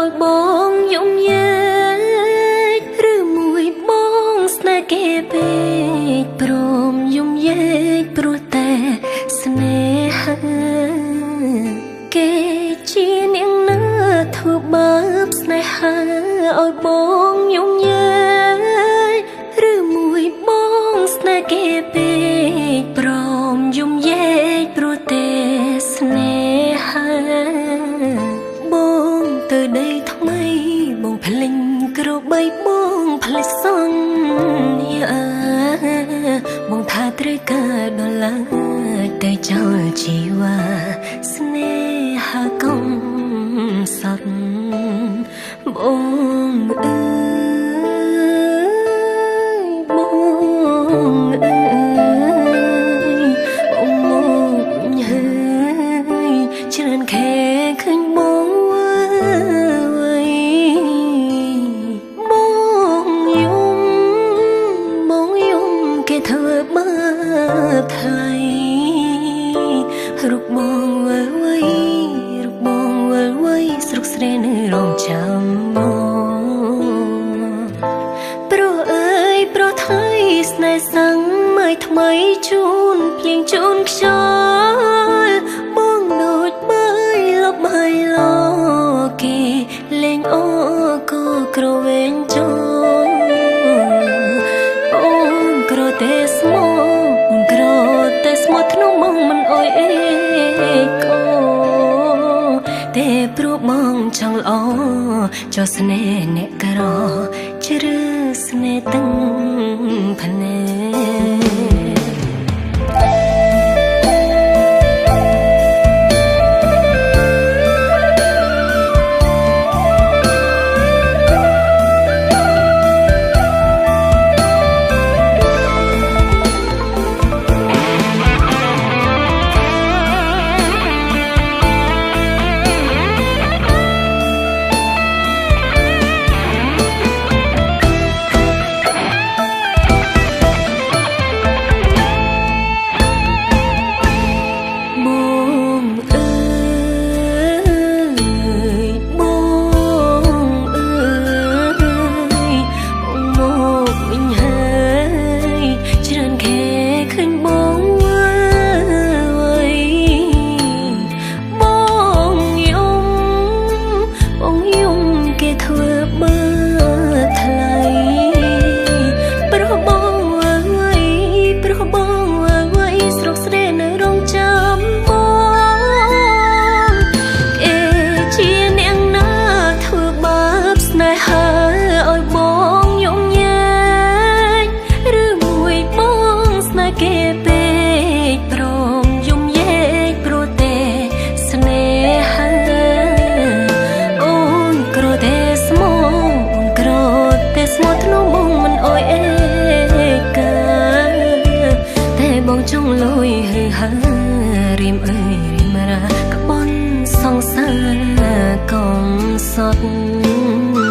ឲ្យបងយំញែកឬមួយបងស្នេហ៍គេពេកព្រមយំញែកព្រោះតែស្នេហាគេជានាងណាធ្វើបាបស្នេហាឲ្យបងយំញែកឬមួយបងស្នេហ៍គេពេកព្រមយំញែកព្រោះតែស្នេហាបងទៅដីថ្មីបងភ្លេងក្របីបងភ្លេចសន្យាបងថាត្រូវការដល់ឡើយតែចោលជីវ៉ាស្នេហាកុំសត់បងអើយបងអើយបងមកហើយច្រើនខែឃើញបងគេធ្វើបាបថ្លៃរូបបងវិលវៃរូបបងវិលវៃស្រុកស្រែនៅរងចាំមកព្រោះអើយព្រោះថ្លៃស្នេហ៍សាំងមើលថ្មីជូនភ្លៀងជូនខ្យល់បងដូចបើយលប់ហើយឡគេលេងអូក៏ក្រវែងចូលតែស្មោក្រតែស្មោធ្នមបងមិនអើយអេកោតែព្រោះបងចង់ល្អចោះស្នេហ៍អ្នកក្រជ្រើស្នេហ៍ទាំងភ្នែកចង់លុយហឺហារៀមអើយរៀមរាក្បន់សង្សារកុំសត់